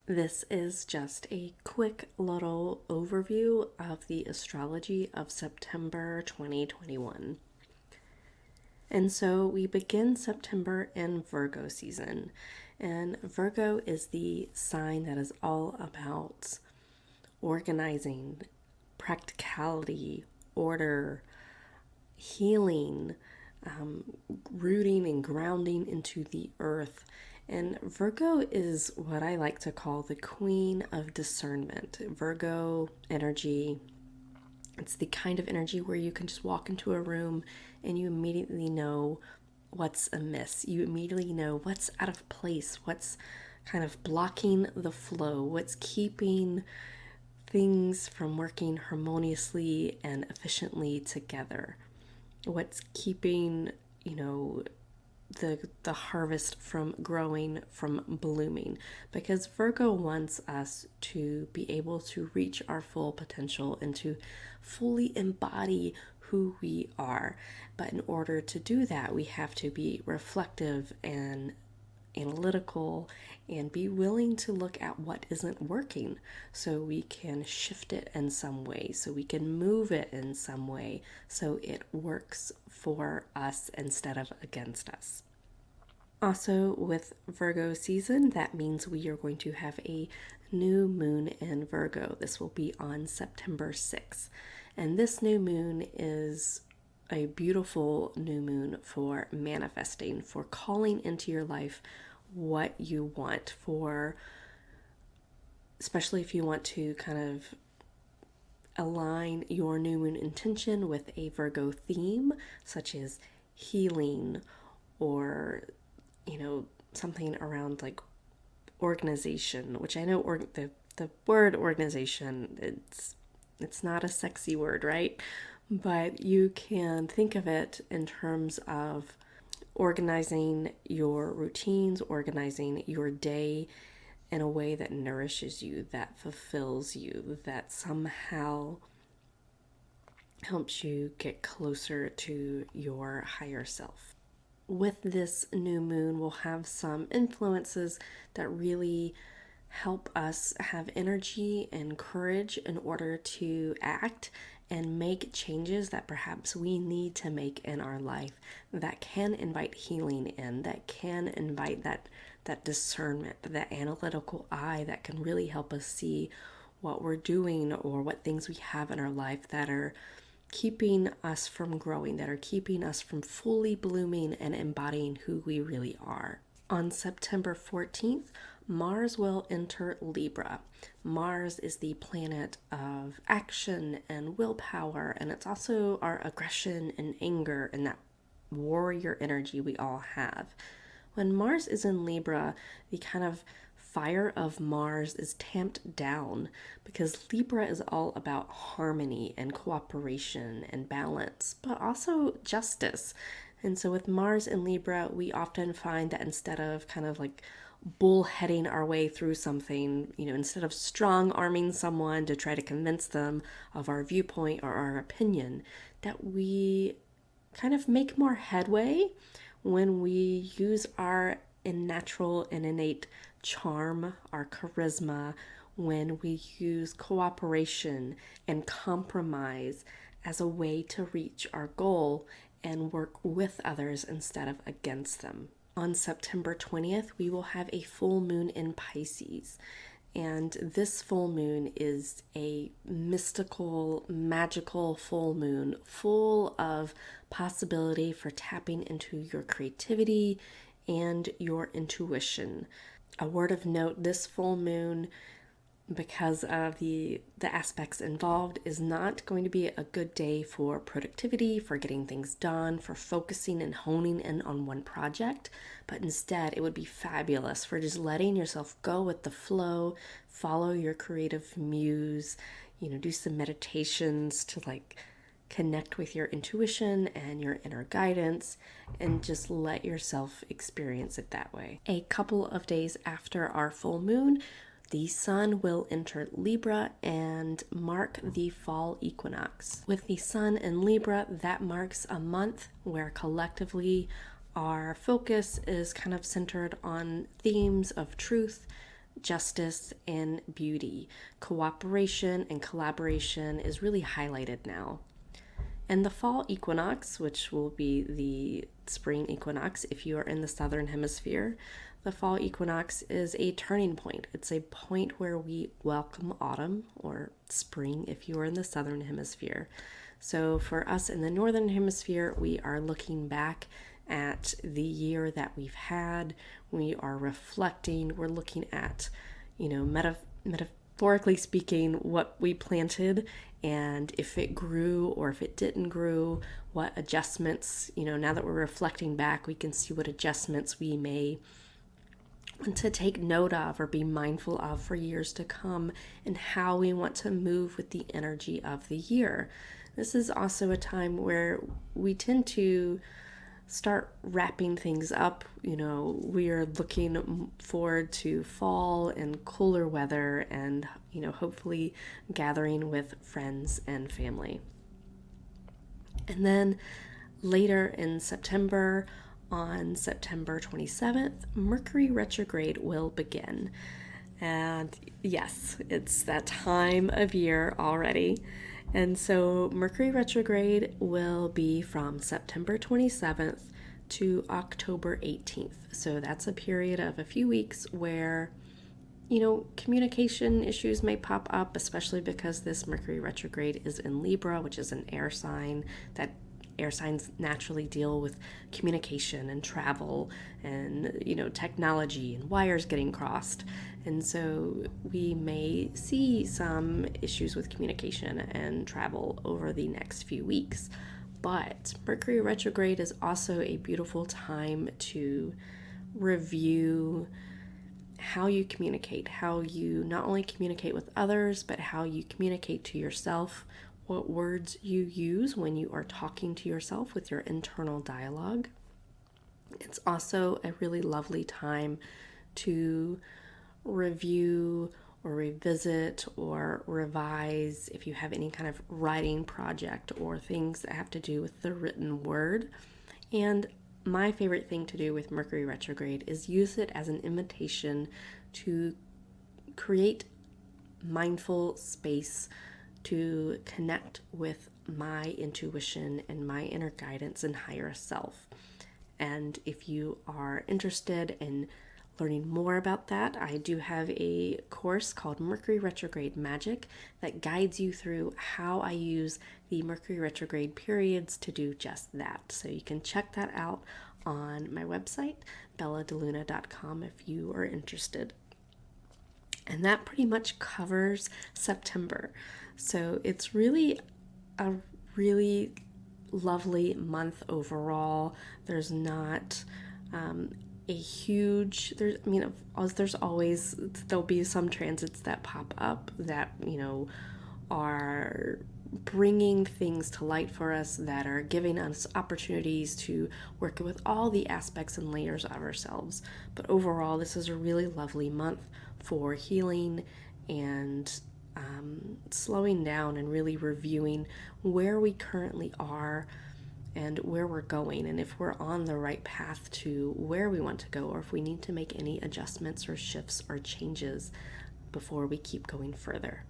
This is just a quick little overview of the astrology of September 2021. And so we begin September in Virgo season. And Virgo is the sign that is all about organizing, practicality, order, healing, rooting and grounding into the earth. And Virgo is what I like to call the queen of discernment. Virgo energy, it's the kind of energy where you can just walk into a room and you immediately know what's amiss. You immediately know what's out of place, what's kind of blocking the flow, what's keeping things from working harmoniously and efficiently together, what's keeping, the harvest from growing, from blooming, because Virgo wants us to be able to reach our full potential and to fully embody who we are. But in order to do that, we have to be reflective and analytical and be willing to look at what isn't working so we can shift it in some way, so we can move it in some way so it works for us instead of against us. Also, with Virgo season, that means we are going to have a new moon in Virgo. This will be on September 6th. And this new moon is a beautiful new moon for manifesting, for calling into your life what you want, for especially if you want to kind of align your new moon intention with a Virgo theme, such as healing or something around like organization, which I know the word organization, it's not a sexy word, right? But you can think of it in terms of organizing your routines, organizing your day in a way that nourishes you, that fulfills you, that somehow helps you get closer to your higher self. With this new moon, we'll have some influences that really help us have energy and courage in order to act and make changes that perhaps we need to make in our life, that can invite healing in, that can invite that discernment, that analytical eye that can really help us see what we're doing or what things we have in our life that are keeping us from growing, that are keeping us from fully blooming and embodying who we really are. On September 14th, Mars will enter Libra. Mars is the planet of action and willpower, and it's also our aggression and anger and that warrior energy we all have. When Mars is in Libra, the kind of fire of Mars is tamped down because Libra is all about harmony and cooperation and balance, but also justice. And so with Mars in Libra, we often find that instead of kind of like bullheading our way through something, instead of strong arming someone to try to convince them of our viewpoint or our opinion, that we kind of make more headway when we use our natural and innate charm, our charisma, when we use cooperation and compromise as a way to reach our goal and work with others instead of against them. On September 20th, we will have a full moon in Pisces. And this full moon is a mystical, magical full moon full of possibility for tapping into your creativity and your intuition. A word of note, this full moon, because of the aspects involved, is not going to be a good day for productivity, for getting things done, for focusing and honing in on one project, but instead it would be fabulous for just letting yourself go with the flow, follow your creative muse, do some meditations to connect with your intuition and your inner guidance and just let yourself experience it that way. A couple of days after our full moon, the sun will enter Libra and mark the fall equinox. With the sun in Libra, that marks a month where collectively our focus is kind of centered on themes of truth, justice, and beauty. Cooperation and collaboration is really highlighted now. And the fall equinox, which will be the spring equinox if you are in the southern hemisphere, the fall equinox is a turning point. It's a point where we welcome autumn, or spring if you are in the southern hemisphere. So for us in the northern hemisphere, we are looking back at the year that we've had. We are reflecting. We're looking at, metaphorically speaking, what we planted and if it grew or if it didn't grow, what adjustments, now that we're reflecting back, we can see what adjustments we may want to take note of or be mindful of for years to come, and how we want to move with the energy of the year. This is also a time where we tend to start wrapping things up. We are looking forward to fall and cooler weather and, hopefully gathering with friends and family. And then later in September, on September 27th, Mercury Retrograde will begin. And yes, it's that time of year already. And so Mercury Retrograde will be from September 27th to October 18th. So that's a period of a few weeks where, communication issues may pop up, especially because this Mercury Retrograde is in Libra, which is an air sign. That air signs naturally deal with communication and travel and, technology and wires getting crossed. And so we may see some issues with communication and travel over the next few weeks. But Mercury Retrograde is also a beautiful time to review how you communicate, how you not only communicate with others, but how you communicate to yourself, what words you use when you are talking to yourself with your internal dialogue. It's also a really lovely time to review or revisit or revise if you have any kind of writing project or things that have to do with the written word. And my favorite thing to do with Mercury Retrograde is use it as an invitation to create mindful space to connect with my intuition and my inner guidance and higher self. And if you are interested in learning more about that, I do have a course called Mercury Retrograde Magic that guides you through how I use the Mercury Retrograde periods to do just that. So you can check that out on my website, belladeluna.com, if you are interested. And that pretty much covers September. So it's really a really lovely month overall. There's not a huge, there'll be some transits that pop up that, are bringing things to light for us, that are giving us opportunities to work with all the aspects and layers of ourselves. But overall, this is a really lovely month for healing and slowing down and really reviewing where we currently are and where we're going, and if we're on the right path to where we want to go, or if we need to make any adjustments or shifts or changes before we keep going further.